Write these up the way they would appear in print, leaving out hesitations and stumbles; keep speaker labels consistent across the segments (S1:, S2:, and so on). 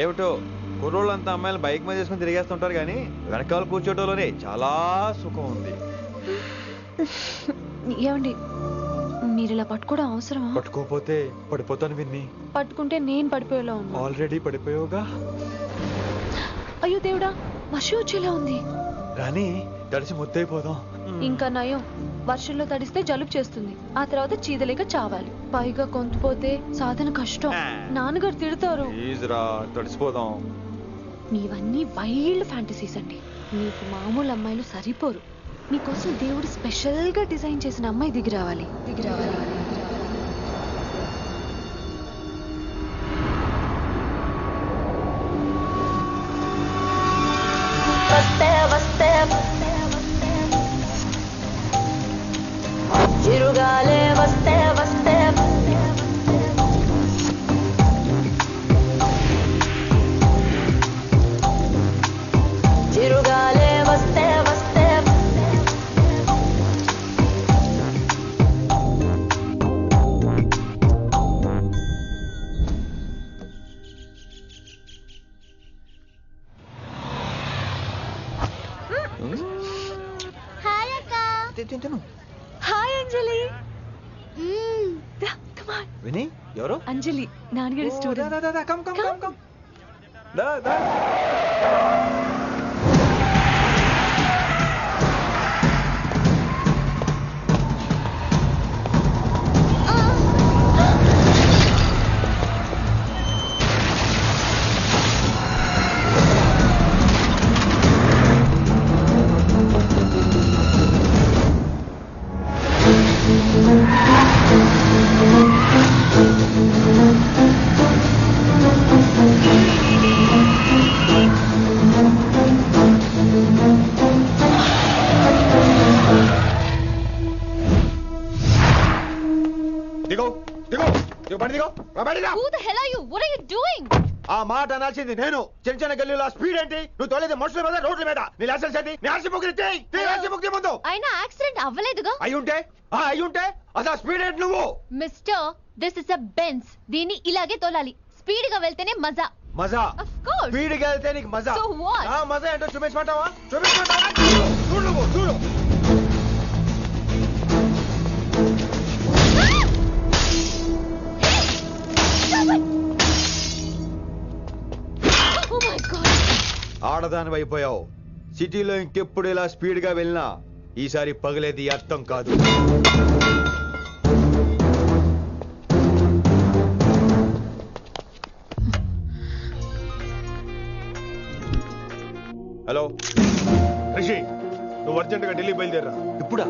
S1: ఏమిటో కుర్రోళ్ళంతా అమ్మాయిలు బైక్ మీద చేసుకుని తిరిగేస్తుంటారు కానీ వెనకాల కూర్చోటంలోనే చాలా సుఖం ఉంది.
S2: ఏమండి మీరు ఇలా పట్టుకోవడం అవసరమా?
S1: పట్టుకోపోతే పడిపోతాను విన్ని.
S2: పట్టుకుంటే నేను పడిపోయేలా ఉన్నా.
S1: ఆల్రెడీ పడిపోయావుగా.
S2: అయ్యో దేవుడా, వర్షం వచ్చేలా ఉంది.
S1: రాని తడిసి ముద్దైపోదాం.
S2: ఇంకా నయం, వర్షంలో తడిస్తే జలుబు చేస్తుంది, ఆ తర్వాత చీదలేక చావాలి. పైగా కొంతపోతే సాధన కష్టం, నాన్నగారు తిడతారు.
S1: తడిసిపోదాం.
S2: మీవన్నీ వైల్డ్ ఫ్యాంటసీస్ అండి. మీకు మామూలు అమ్మాయిలు సరిపోరు. మీకోసం దేవుడు స్పెషల్ గా డిజైన్ చేసిన అమ్మాయి దిగి రావాలి.
S3: చిరుగాలే వస్తే వస్తే చిరుగాలే వస్తే వస్తే
S4: హాయ్ అక్క.
S2: హాయ్ అంజలి.
S1: విని ఎవరు?
S2: అంజలి, నాన్నగారి student.
S4: Who the hell are you? What are you doing?
S1: ఆ మాట అనాల్సింది నేను. చిన్న చిన్న గల్లీలో స్పీడ్ ఏంటి? నువ్వు తోలేది మనుషుల మీద, రోడ్ల మీద. నీ లైసెన్స్ ఏంటి? నీ ఆర్సీ ముందు
S4: అయినా యాక్సిడెంట్ అవ్వలేదుగా.
S1: అయ్యుంటే అసలు స్పీడ్ ఏంటి నువ్వు?
S4: Mister, this is a Benz. దీన్ని ఇలాగే తోలాలి. స్పీడ్ గా వెళ్తేనే మజా.
S1: Of
S4: course.
S1: స్పీడ్ గా వెళ్తే నీకు మజా.
S4: So what?
S1: మజా ఏంటో చూపించమంటావా? చూడు నువ్వు చూడు.
S4: Oh my God.
S1: ఆడదాని అయిపోయావు. సిటీలో ఇంకెప్పుడు ఇలా స్పీడ్ గా వెళ్ళినా ఈసారి పగలేది అర్థం కాదు. హలో
S5: రిషి, నువ్వు అర్జెంట్ గా ఢిల్లీ బయలుదేరా.
S1: ఇప్పుడా?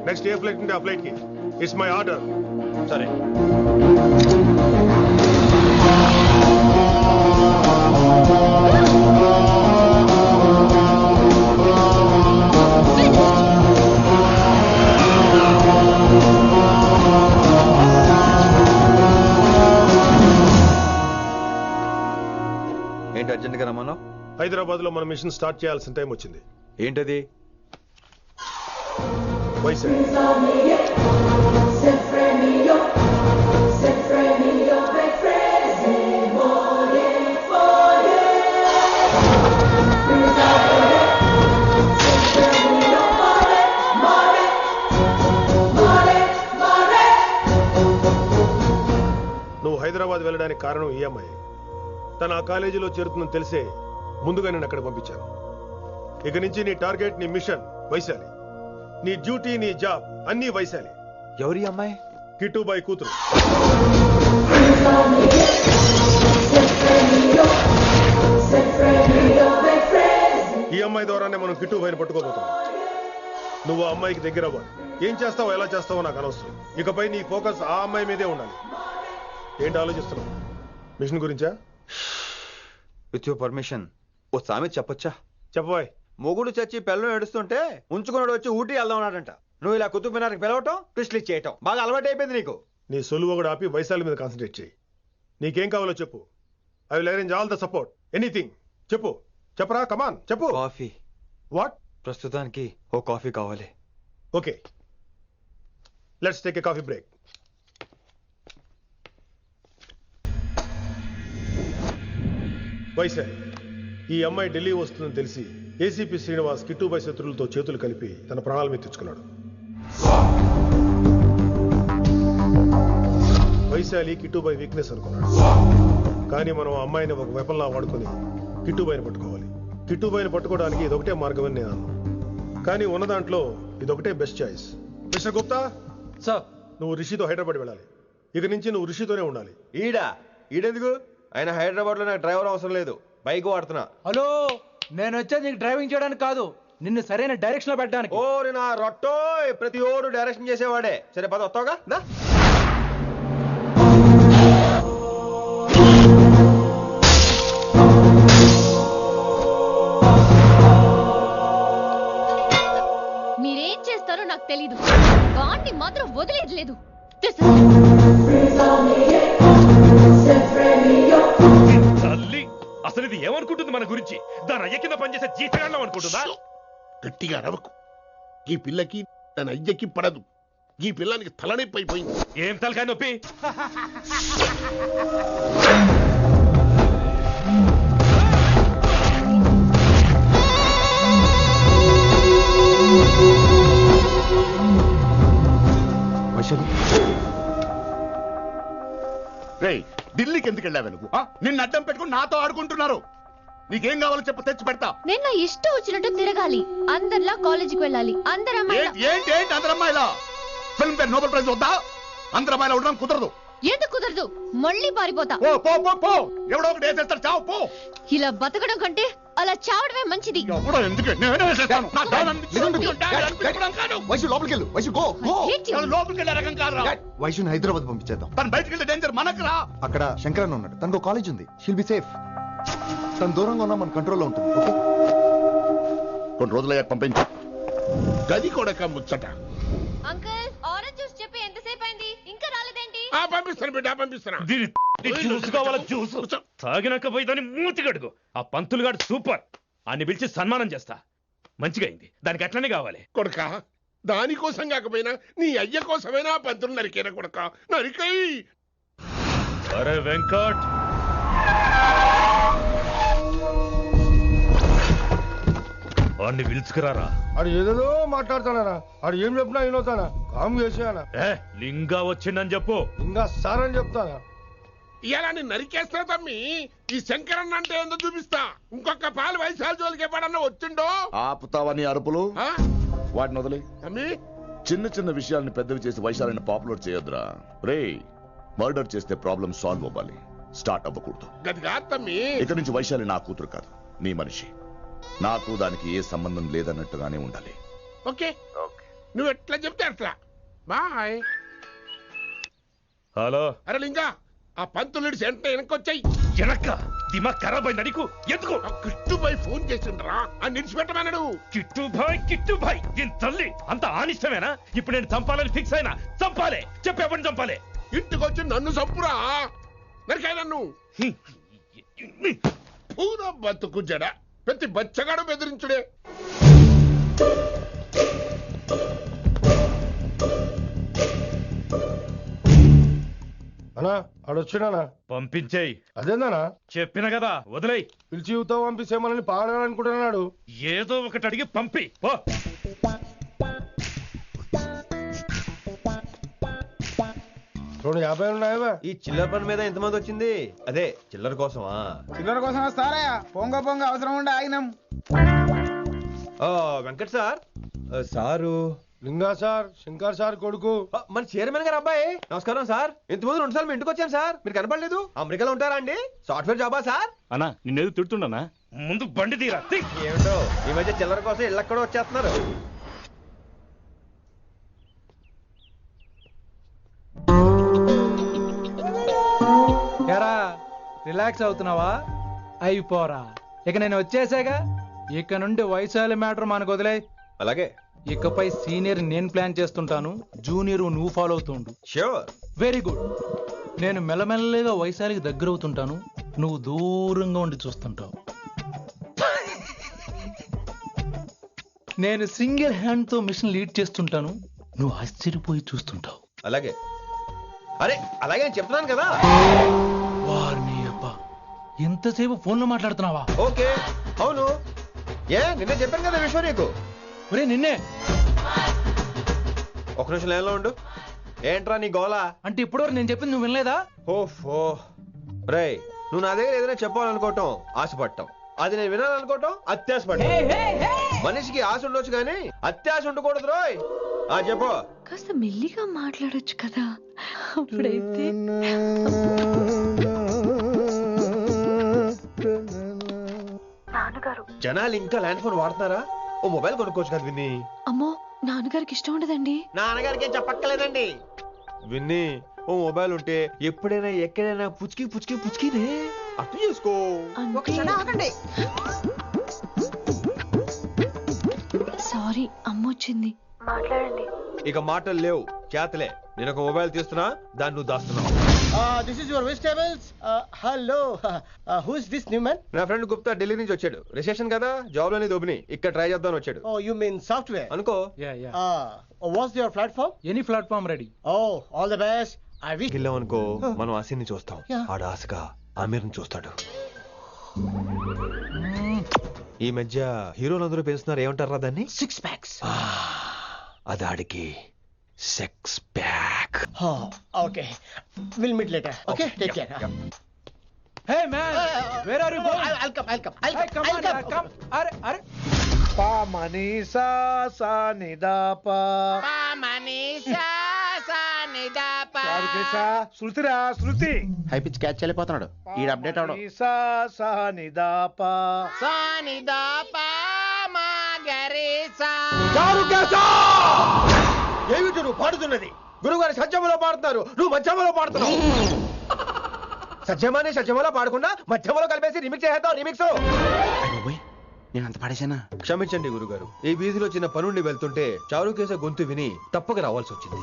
S5: నెక్స్ట్ ఏ ఫ్లైట్ ఉంటే ఆ ఫ్లైట్ కి. It's my order.
S1: సరే. ఏంటి అర్జెంట్ గా రమ్మన్నావు?
S5: హైదరాబాద్ లో మన మిషన్ స్టార్ట్ చేయాల్సిన టైం వచ్చింది.
S1: ఏంటది?
S5: వైజాగ్. నువ్వు హైదరాబాద్ వెళ్ళడానికి కారణం ఈ అమ్మాయి. తను ఆ కాలేజీలో చేరుతుందని తెలిసే ముందుగా నేను అక్కడ పంపించాను. ఇక నుంచి నీ టార్గెట్, నీ మిషన్ వైశాలి. నీ డ్యూటీ, నీ జాబ్ అన్నీ వైశాలి.
S1: ఎవరి అమ్మాయి?
S5: కిట్టుబాయ్ కూతురు. ఈ అమ్మాయి ద్వారానే మనం కిట్టుబాయిని పట్టుకోబోతున్నాం. నువ్వు ఆ అమ్మాయికి దగ్గర అవ్వాలి. ఏం చేస్తావో ఎలా చేస్తావో నాకు అనవసరం. ఇకపై నీ ఫోకస్ ఆ అమ్మాయి మీదే ఉండాలి. ఏంటి ఆలోచిస్తున్నావు? మిషన్ గురించా?
S1: విత్ యువర్ పర్మిషన్ ఓ సామెత చెప్పొచ్చా?
S5: చెప్పబాయ్.
S1: మొగుడు చచ్చి పిల్లలు ఏడుస్తుంటే ఉంచుకున్నాడు వచ్చి ఊటీ వెళ్దాం అన్నాడంట. నువ్వు ఇలా కుతుబ్ మినార్కి పిలవటం, ట్విస్ట్లు చేయటం బాగా అలవాటు అయిపోయింది నీకు.
S5: నీ సొలువు కూడా ఆపి వైశాలి మీద కాన్సన్ట్రేట్ చేయి. నీకేం కావాలో చెప్పు. I will arrange all the support. Anything చెప్పు. చెప్పరా, కమాన్ చెప్పు.
S1: కాఫీ.
S5: వాట్?
S1: ప్రస్తుతానికి ఓ కాఫీ కావాలి.
S5: Okay, let's take a coffee break. Vaishali, ఈ అమ్మాయి ఢిల్లీ వస్తుందని తెలిసి ఏసీపీ శ్రీనివాస్ కిట్టుబాయ్ శత్రులతో చేతులు కలిపి తన ప్రాణాల మీద తెచ్చుకున్నాడు. వైశాలి కిట్టుబాయ్ వీక్నెస్ అనుకున్నాడు. కానీ మనం ఆ అమ్మాయిని ఒక వెపన్లా వాడుకొని కిట్టుబాయిని పట్టుకోవాలి. కిట్టుబాయిని పట్టుకోవడానికి ఇదొకటే మార్గం అని నేను అన్నాను. కానీ ఉన్న దాంట్లో ఇదొకటే best choice. Mister Gupta
S1: sir,
S5: నువ్వు రిషితో హైదరాబాద్ వెళ్ళాలి. ఇక నుంచి నువ్వు రిషితోనే ఉండాలి.
S1: ఈడెందుకు? ఆయన హైదరాబాద్ లో నాకు డ్రైవర్ అవసరం లేదు, బైక్ వాడుతున్నా.
S6: హలో, నేను వచ్చేది నీకు డ్రైవింగ్ చేయడానికి కాదు, నిన్ను సరైన డైరెక్షన్ లో పెట్టడానికి.
S1: ఓరి నా రొట్టో, ప్రతి ఓడు డైరెక్షన్ చేసేవాడే. సరే పద, వస్తావుగా?
S4: మీరేం చేస్తారో నాకు తెలీదు, వాడిని మాత్రం వదిలేదు లేదు.
S7: తల్లి అసలు ఇది ఏమనుకుంటుంది మన గురించి? దాని అయ్య కింద పనిచేసే జీతగాళ్ళం అనుకుంటుందా?
S8: గట్టిగా అరవకు. ఈ పిల్లకి తన అయ్యకి పడదు. ఈ పిల్లానికి తలనొప్పి అయిపోయింది.
S7: ఏం తలకాయ నొప్పి?
S8: రేయ్, ఢిల్లీకి ఎందుకు వెళ్ళావు నువ్వు? నిన్ను అడ్డం పెట్టుకుని నాతో ఆడుకుంటున్నారు. నీకేం కావాలో చెప్పు, తెచ్చి పెడతా.
S4: నేను నా ఇష్టం వచ్చినట్టు తిరగాలి, అందరిలా కాలేజీకి వెళ్ళాలి. అందరు
S8: ఏంటి అందరు అమ్మాయిలా? ఫిల్మ్ ఫేర్ నోబెల్ ప్రైజ్ వద్దా? అందరు అమ్మాయిలా ఉండడం కుదరదు.
S4: ఎందుకు కుదరదు? మళ్ళీ పారిపోతా.
S8: పో, ఎవడో ఒకటి వేసేస్తాడు, చావు పో.
S4: ఇలా బతకడం కంటే అలా చావడమే మంచిది.
S8: ఎవడో ఎందుకు? నేనే వేసేస్తాను. నా డాన్ అనిపించుకోవడం కాదు.
S1: వైశు లోపలికి వెళ్ళు. వైశు గో.
S8: తను లోపలికి వెళ్ళే రకం కాదురా.
S1: వైశుని హైదరాబాద్ పంపించేద్దాం.
S8: తను బయటికి వెళ్ళే డేంజర్ మనకు రా.
S1: అక్కడ శంకరన్ ఉన్నాడు, తనకు కాలేజ్ ఉంది. She'll be safe. తను దూరంగా ఉన్నా మన కంట్రోల్లో ఉంటుంది. ఓకే,
S8: కొన్ని రోజులయ్యాక పంపించు. గది కొడక ముచ్చట.
S4: అంకుల్, ఆరెంజ్ జ్యూస్ చెప్పి ఎంతసేపు అయింది, ఇంకా రాలేదేంటి?
S8: పంపిస్తాను బిడ్డ, పంపిస్తాను.
S7: జ్యూస్ కావాలా? జ్యూస్ తాగినాక పోయి దాన్ని మూతి గడుగు. ఆ పంతులు గాడు సూపర్, అన్ని పిలిచి సన్మానం చేస్తా. మంచిగా అయింది, దానికి అట్లనే కావాలి.
S8: కొడక, దానికోసం కాకపోయినా నీ అయ్య కోసమైనా పంతులు నరికేనా కొడక, నరికై.
S7: అరే వెంకట్, వాడిని పిలుచుకురారా.
S5: ఆడు ఏదేదో మాట్లాడతానా? ఆడు ఏం చెప్పినా వినవుతానా? కామ్ చేసేనా?
S7: లింగా వచ్చిందని చెప్పు.
S5: ఇంకా సార్ అని చెప్తానా?
S8: ఇలా నేను నరికేస్తా తమ్మి. ఈ శంకరన్న అంటే ఏందో చూపిస్తా. ఇంకొక పాలు వయసాల జోలికి ఎప్పుడన్నా వచ్చిండో
S9: ఆపుతావని అరుపులు వాటిని వదిలే.
S8: తమ్మి,
S9: చిన్న చిన్న విషయాల్ని పెద్దవి చేసి వైశాలిని పాపులర్ చేయొద్దురా. రే, మర్డర్ చేస్తే ప్రాబ్లం సాల్వ్ అవ్వాలి, స్టార్ట్ అవ్వకూడదు.
S8: గది కాదు తమ్మి.
S9: ఇక నుంచి వైశాలి నా కూతురు కాదు, నీ మనిషి. నాకు దానికి ఏ సంబంధం లేదన్నట్టుగానే ఉండాలి.
S8: ఓకే, నువ్వు ఎట్లా చెప్తే అట్లా. బాయ్.
S7: హలో.
S8: అరే లింగా, ఆ పంతులుడి సెంట వెనకొచ్చాయి.
S7: వెనక్క దిమాగ్ ఖరాబ్ అయింది నీకు? ఎందుకు?
S8: కిట్టుబాయ్ ఫోన్ చేసిండ్రా, అని నిడిచిపెట్టమన్నాడు.
S7: కిట్టుబాయ్ దీని తల్లి అంత ఆనిష్టమేనా? ఇప్పుడు నేను చంపాలని ఫిక్స్ అయినా. చంపాలే, చెప్పేపని చంపాలే.
S8: ఇంటికొచ్చి నన్ను చంపురా, నరికాయ నన్ను. పూరా బతుకు జడ, ప్రతి బచ్చగాడు బెదిరించుడే.
S5: అనా ఆడొచ్చినా?
S7: పంపించేయి.
S5: అదేందనా?
S7: చెప్పిన కదా, వదిలేయి.
S5: పిలిచి యువత పంపిస్తేమని పాడాలనుకుంటున్నాడు.
S7: ఏదో ఒకటి అడిగి పంపి పో.
S5: 250 ఉన్నాయా?
S1: ఈ చిల్లర పని మీద ఎంతమంది వచ్చింది? అదే చిల్లర కోసమా?
S6: చిల్లర కోసం వస్తారా? పొంగ అవసరం ఉండే ఆగినాం.
S1: వెంకట్ సార్. సారు
S5: లింగా సార్, శంకర్ సార్ కొడుకు.
S1: మన చైర్మన్ గారు అబ్బాయి. నమస్కారం సార్. ఇంతకుముందు 2 సార్లు ఇంటికి వచ్చాను సార్, మీరు కనపడలేదు. అమెరికాలో ఉంటారా అండి? సాఫ్ట్వేర్ జాబా సార్?
S7: అన్నా నిన్నేది తిడుతుండనా? ముందు బండి తీరా.
S1: ఏమిటో ఈ మధ్య చిల్లర కోసం ఇళ్ళక్కడ వచ్చేస్తున్నారు.
S6: రిలాక్స్ అవుతున్నావా? అయిపోరా, ఇక నేను వచ్చేసాగా. ఇక నుండి వైశాలి మ్యాటర్ మనకు వదిలే.
S1: అలాగే.
S6: ఇకపై సీనియర్ నేను ప్లాన్ చేస్తుంటాను, జూనియర్ నువ్వు ఫాలో అవుతుండు.
S1: ష్యూర్.
S6: Very good. నేను మెల్లమెల్లగా వైశాలికి దగ్గర అవుతుంటాను, నువ్వు దూరంగా ఉండి చూస్తుంటావు. నేను సింగిల్ హ్యాండ్ తో మిషన్ లీడ్ చేస్తుంటాను, నువ్వు ఆశ్చర్యపోయి చూస్తుంటావు.
S1: అలాగే. అరే అలాగే చెప్తున్నాను కదా.
S6: వారిని అబ్బా, ఎంతసేపు ఫోన్ లో మాట్లాడుతున్నావా?
S1: ఓకే అవును. నిన్నే చెప్పాను కదా విషయం నీకు.
S6: ఒరే నిన్నే.
S1: ఒక నిమిషం లైన్లో ఉండు. ఏంట్రా నీ గోలా?
S6: అంటే ఇప్పటివరకు నేను చెప్పింది నువ్వు వినలేదా?
S1: ఓఫో రేయ్, నువ్వు నా దగ్గర ఏదైనా చెప్పాలనుకోవటం ఆశపడటం, అది నేను వినాలనుకోవటం అత్యాశపడటం. మనిషికి ఆశ ఉండొచ్చు కానీ అత్యాశ ఉండకూడదు రోయ్. చెప్పు.
S2: కాస్త మెల్లిగా మాట్లాడొచ్చు కదా. అప్పుడైతే
S1: జనాలు ఇంకా ల్యాండ్ ఫోన్ వాడుతున్నారా? ఓ మొబైల్ కొనుక్కోవచ్చు కదా విన్ని.
S2: అమ్మో, నాన్నగారికి ఇష్టం ఉండదండి.
S1: నాన్నగారికి ఏం చెప్పక్కర్లేదండి. విన్ని, ఓ మొబైల్ ఉంటే ఎప్పుడైనా ఎక్కడైనా పుచ్చుకి పుచ్చుకి పుచ్చుకినే అర్థం చేసుకో.
S2: సారీ, అమ్మ వచ్చింది. మాట్లాడండి.
S1: ఇక మాటలు లేవు, చేతలే. నేను ఒక మొబైల్ తీస్తున్నా, దాన్ని నువ్వు దాస్తున్నావు.
S10: This is your vegetables. Hello. Who is this new man?
S1: నా ఫ్రెండ్ గుప్తా ఢిల్లీ నుంచి వచ్చాడు. రిసెప్షన్ కదా, జాబ్ లోని దొబ్బిని ఇక్కడ ట్రై చేద్దామని వచ్చాడు.
S10: Oh, you mean software?
S1: అనుకో.
S10: What's your platform?
S6: Any platform ready.
S10: Oh, all the best. I wish.
S1: గిల్లాం అనుకో, మనం ఆసిని చూస్తాం. ఆడ ఆశగా ఆమీర్ని చూస్తాడు. ఈ మధ్య హీరోలందరూ పెంచుతున్నారు, ఏమంటారా దాన్ని?
S10: 6 packs.
S1: అది ఆడికి sex pack.
S10: Oh, okay. We'll meet later. Okay, take care.
S6: Hey man, where are you going?
S10: I'll come.
S6: Hey, come on, yaar, come. Are.
S11: Pa mani sa sa ni da pa.
S10: Pa mani sa sa ni da pa.
S11: చారు కేసా శృతిరా శృతి.
S10: High pitch catch వెళ్ళిపోతున్నాడు. ఈ update అవడం.
S11: సా సా ని దా పా.
S10: సా ని దా పా మా గరి సా.
S1: చారు కేసా! ఏమిటి నువ్వు పాడుతున్నది? గురుగారు సత్యములో పాడుతున్నారు, నువ్వు మధ్యమలో పాడుతున్నావు. సత్యమాని సత్యములో పాడకుండా మధ్యమలో కలిపేసి రిమిక్స్ చేస్తావు. రిమిక్స్
S10: నేను అంత పాడేశానా?
S1: క్షమించండి గురుగారు, ఈ వీధిలో చిన్న పనుండి వెళ్తుంటే చారుకేస గొంతు విని తప్పక రావాల్సి వచ్చింది.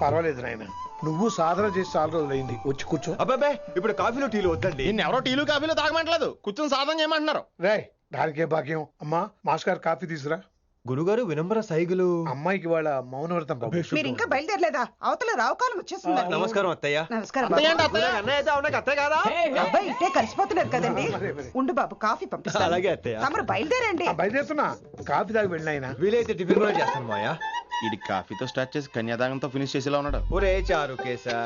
S11: పర్వాలేదు నాయన, నువ్వు సాధన చేసి చాలా రోజులైంది. వచ్చి కూర్చో.
S1: అబ్బాబే, ఇప్పుడు కాఫీలు టీలు వద్దండి.
S10: నిన్న ఎవరో టీలు కాఫీలు తాగమంటలేదు, కూర్చొని సాధన చేయమంటున్నారు.
S11: రే, దానికే భాగ్యం. అమ్మా, మాస్ గారు కాఫీ తీసురా.
S1: గురుగారు వినమ్ర సైగులు.
S11: అమ్మాయికి వాళ్ళ మౌనవ్రతం.
S12: మీరు ఇంకా బయలుదేరలేదా? అవతల రావుకాలం వచ్చేస్తుంది.
S1: నమస్కారం అత్తయ్య.
S12: నమస్కారం.
S1: అత్తయ్య కాదా?
S12: అబ్బాయి ఇట్టే కలిసిపోతున్నారు కదండి. ఉండు బాబు, కాఫీ పంపిస్తాను.
S1: అలాగే అత్తయ్య.
S12: తమరు బయలుదేరండి.
S11: బయలుదేరుతున్నా. కాఫీ తాగి వెళ్ళినాయన.
S1: వీలైతే టిఫిన్ కూడా చేస్తాను మాయా.
S10: ఇది కాఫీతో స్టార్ట్ చేసి కన్యాదానంతో ఫినిష్ చేసేలా ఉన్నాడు.
S1: ఒరే చారుకేసా,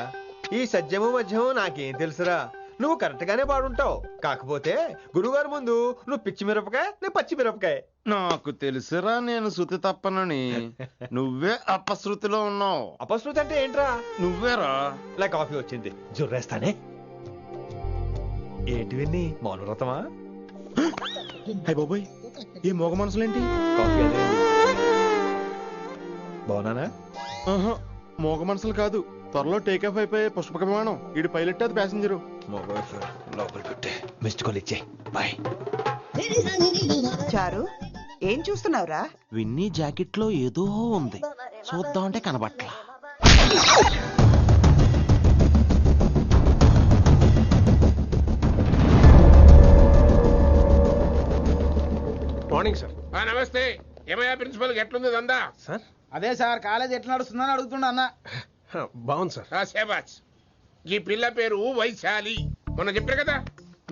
S1: ఈ సత్యము మధ్యము నాకేం తెలుసురా? నువ్వు కరెక్ట్ గానే పాడుంటావు. కాకపోతే గురుగారు ముందు నువ్వు పిచ్చి మిరపకాయ, నేను పచ్చి మిరపకాయ.
S10: నాకు తెలుసురా నేను శృతి తప్పనని. నువ్వే అపశృతిలో ఉన్నావు.
S1: అపశృతి అంటే ఏంట్రా?
S10: నువ్వేరా.
S1: ఇలా కాఫీ వచ్చింది, జుర్రేస్తానే. ఏంటి విన్ని, మౌనవ్రతమా?
S10: హై బాబోయ్, ఈ మోగ మనసులేంటి?
S1: కాఫీ అదే. బాగున్నానా?
S10: మోగ మనసులు కాదు, త్వరలో టేక్ ఆఫ్ అయిపోయే పుష్పక విమానం. ఈడు పైలట్, అది ప్యాసింజరు.
S1: లోపల పెట్టే మిస్డ్ కాల్ ఇచ్చే. బాయ్.
S12: చారు, ఏం చూస్తున్నావురా?
S10: విన్నీ జాకెట్ లో ఏదో ఉంది, చూద్దామంటే కనబట్లా.
S5: Morning sir.
S8: నమస్తే. ఏమయ్యా ప్రిన్సిపల్, ఎట్లుంది దందా?
S5: సార్
S11: అదే సార్, కాలేజ్ ఎట్లా నడుస్తుందని అడుగుతున్నా అన్న.
S5: బాగుంది సార్.
S8: శేబాజ్. ఈ పిల్ల పేరు వైశాలి. మొన్న చెప్పారు కదా,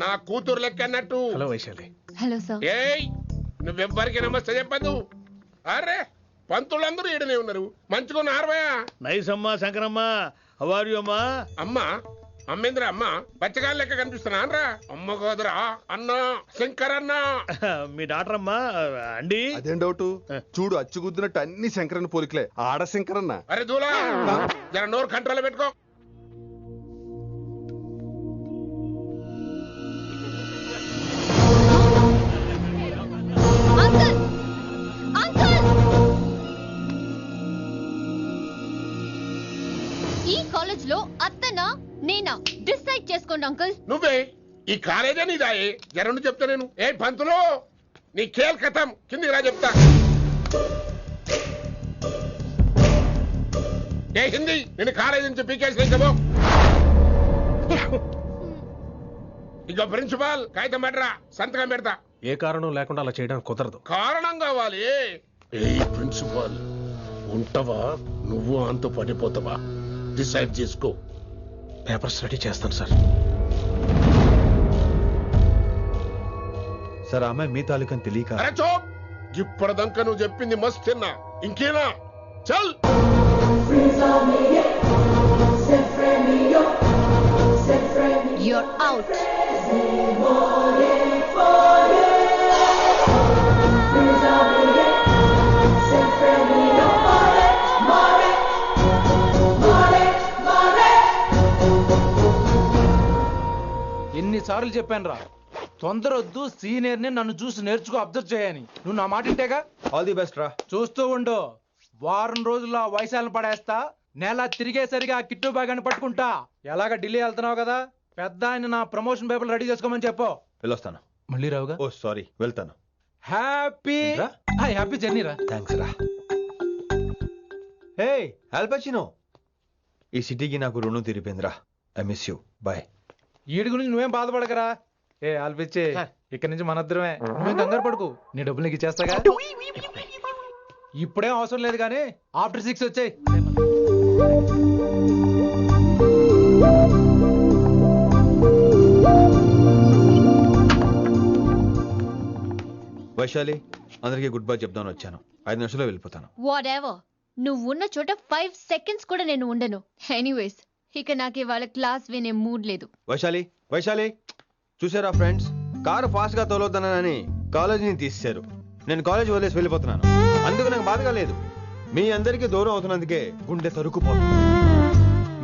S8: నా కూతురు లెక్క అన్నట్టు.
S5: హలో వైశాలి.
S2: Hello sir.
S8: ఏయ్, నువ్వెవ్వరికి నమస్తే చెప్పదు. అరే, పంతులందరూ ఈడనే ఉన్నారు. మంచుకున్న ఆర్వయా.
S13: నైస్ అమ్మా శంకరమ్మ. హౌ ఆర్ యు అమ్మా?
S8: అమ్మా అమ్మేంద్ర అమ్మ బచ్చగాళ్ళ లెక్క కనిపిస్తున్నా అనరా? అమ్మ కాదురా అన్న, శంకర్ అన్న.
S13: మీ డాక్టర్ అమ్మా అండి.
S14: అదేం డౌట్? చూడు, అచ్చుగుద్దినట్టు అన్ని శంకరన్న పోలికలే. ఆడ శంకరన్న.
S8: అరే దూలా, జర నోరు కంట్రోల్ పెట్టుకో.
S4: ఈ కాలేజ్ లో అత్తనా నేనా డిసైడ్ చేసుకోండి అంకుల్.
S8: నువ్వే ఈ కాలేజే నీదాయే. జరండు చెప్తా నేను. ఏ పంతులు, నీ ఖేల్ కథం. కిందికి రా చెప్తా. ఏ హిందీ, నేను కాలేజీ నుంచి పీకేసి ఇంకబో. ఇక ప్రిన్సిపాల్ కాగితం పెట్టరా, సంతకం పెడతా.
S5: ఏ కారణం లేకుండా అలా చేయడానికి కుదరదు.
S8: కారణం కావాలి. ఏ ప్రిన్సిపాల్, ఉంటావా నువ్వు అంత పడిపోతావా? డిసైడ్ చేసుకో.
S5: పేపర్స్ రెడీ చేస్తాను సార్.
S1: సార్ ఆ అమ్మాయి మీ తాలూకని తెలియక.
S8: అరే చోప్, ఇప్పటిదాకా నువ్వు చెప్పింది మస్తు తిన్నా, ఇంకేనా? చల్.
S4: You're out.
S6: ఎన్నిసార్లు చెప్పాను రా, తొందరొద్దు, సీనియర్ ని నన్ను చూసి నేర్చుకో, అబ్జర్వ్ చేయని. నువ్వు నా మాట ఇంటేగా?
S1: ఆల్ ది బెస్ట్ రా.
S6: చూస్తూ ఉండు, వారం రోజుల్లో వయసాలను పడేస్తా, నెల తిరిగేసరిగా కిట్టు బాగాన్ని పట్టుకుంటా. ఎలాగ ఢిల్లీ వెళ్తున్నావు కదా, పెద్ద ఆయన నా ప్రమోషన్ పేపర్ రెడీ చేసుకోమని చెప్పు.
S1: వెళ్ళొస్తాను.
S6: మళ్ళీ రావుగా?
S1: ఓ సారీ, వెళ్తాను.
S6: హ్యాపీ హ్యాపీ జర్నీ రా.
S1: థ్యాంక్స్ రా. హే ఆల్పచినో, ఈ సిటీకి నాకు రుణం తీరిపోయిందిరా. I miss you. Bye.
S6: ED గురించి నువ్వేం బాధపడకరా. ఏ ఆల్పిచ్చే, ఇక్కడి నుంచి మనద్దరమే, నువ్వేం కంగారు పడుకు, నీ డబ్బులు నీకు ఇచ్చేస్తాగా. ఇప్పుడేం అవసరం లేదు కానీ ఆఫ్టర్ 6 వచ్చాయి.
S1: వైశాలి, అందరికీ గుడ్ బై చెప్దామని వచ్చాను. 5 నిమిషాల్లో వెళ్ళిపోతాను.
S4: వాటెవర్, నువ్వు ఉన్న చోట 5 సెకండ్స్ కూడా నేను ఉండను. ఎనీవేస్, ఇక నాకు ఇవాళ క్లాస్ వినే మూడ్ లేదు.
S1: వైశాలి, వైశాలి, చూసారా ఫ్రెండ్స్, కారు ఫాస్ట్ గా తోలొద్దనని కాలేజీని తీసేశారు. నేను కాలేజీ వదిలేసి వెళ్ళిపోతున్నాను. అందుకు నాకు బాధగా లేదు. మీ అందరికీ దూరం అవుతున్నందుకే గుండె తరుక్కుపోతుంది.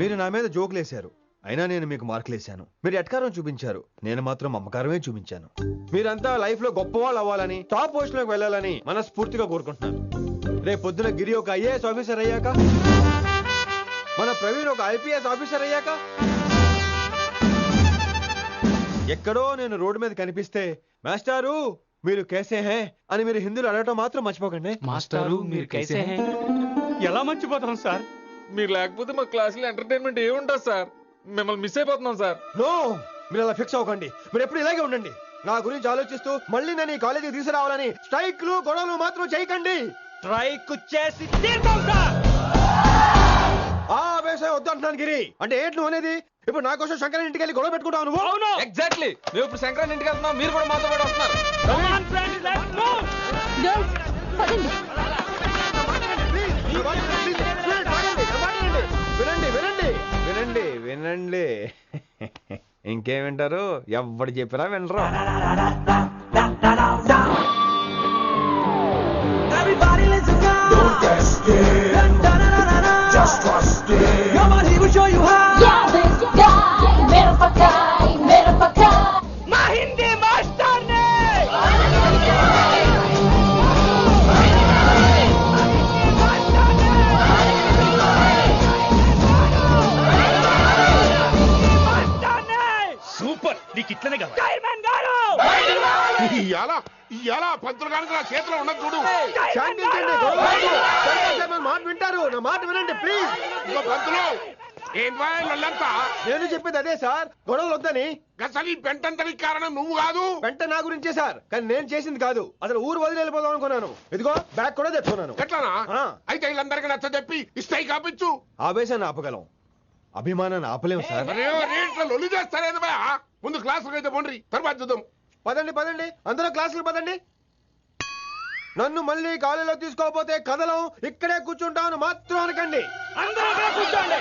S1: మీరు నా మీద జోకులేశారు, అయినా నేను మీకు మార్కులేశాను. మీరు ఎట్కారం చూపించారు, నేను మాత్రం అమ్మకారమే చూపించాను. మీరంతా లైఫ్ లో గొప్ప వాళ్ళు అవ్వాలని, టాప్ పొజిషన్ లోకి వెళ్ళాలని మనస్ఫూర్తిగా కోరుకుంటున్నాను. రేపు పొద్దున గిరి ఒక IAS ఆఫీసర్ అయ్యాక, మన ప్రవీణ్ ఒక IPS ఆఫీసర్ అయ్యాక, ఎక్కడో నేను రోడ్డు మీద కనిపిస్తే మాస్టారు మీరు కేసే హే అని మీరు హిందీలో అడగటం మాత్రం మర్చిపోకండి.
S6: మాస్టారు మీరు కేసే హే.
S15: ఎలా మర్చిపోతాం సార్? మీరు లేకపోతే మా క్లాసులో ఎంటర్టైన్మెంట్ ఏముంటుంది సార్? మిమ్మల్ని మిస్ అయిపోతున్నాం సార్.
S1: నో, మీరు అలా ఫిక్స్ అవ్వకండి. మీరు ఎప్పుడు ఇలాగే ఉండండి. నా గురించి ఆలోచిస్తూ మళ్ళీ నేను ఈ కాలేజీకి తీసుకురావాలని స్ట్రైక్లు గొడవలు మాత్రం చేయకండి.
S15: స్ట్రైక్ చేసి తీరుతాం సార్.
S1: ఆ వ్యవసాయం వద్దు అంటున్నాను గిరి. అంటే ఏంటి నువ్వు అనేది? ఇప్పుడు నా కోసం శంకరన్ ఇంటికి వెళ్ళి గొడవ పెట్టుకుంటావు నువ్వు?
S15: అవును, ఎగ్జాక్ట్లీ. మేము ఇప్పుడు శంకరన్ ఇంటికి వెళ్తున్నాం, మీరు కూడా మాతో పాటు వస్తున్నారు.
S1: వినండి వినండి వినండి వినండి. ఇంకేం వింటారు? ఎవడు చెప్పినా వినరు.
S16: Everybody listen now. Don't get scared. Just trust it. Come on, he will show you how. Yeah, this guy, mera pakai. Ma Hindi master ne.
S7: Super, నీకు ఇట్లనే కావాలి.
S16: చైర్మన్ గారు.
S8: ఇయాల పంతులు గారికి నా చేతిలో ఉన్నది చూడు.
S1: శాంతించండి, గొడవ వద్దు. మాట వింటారు, నా మాట వినండి ప్లీజ్.
S8: ఇంకో పంతులు, ఏం వాళ్ళంతా?
S1: నేను చెప్పేది అదే సార్, గొడవలు వద్దని.
S8: అసలు ఈ పెంటంతరికి కారణం నువ్వు కాదు.
S1: పెంట నా గురించే సార్, కానీ నేను చేసింది కాదు. అసలు ఊరు వదిలి వెళ్ళిపోదాం అనుకున్నాను. ఇదిగో బ్యాగ్ కూడా తెచ్చుకున్నాను.
S8: ఎట్లానా? అయితే వీళ్ళందరికీ నచ్చ చెప్పి ఇస్తాయి కాపించు.
S1: ఆవేశాన్ని ఆపగలం, అభిమానాన్ని ఆపలేము సార్.
S8: లొల్లి చేస్తారేది బా. ముందు క్లాసులకు అయితే పోండి, తర్వాత చూద్దాం.
S1: పదండి పదండి, అందరూ క్లాసులు పదండి. నన్ను మళ్ళీ కాలేజీలో తీసుకోకపోతే కదలం, ఇక్కడే కూర్చుంటామని మాత్రం అనకండి.
S16: అందరూ కూర్చోండి.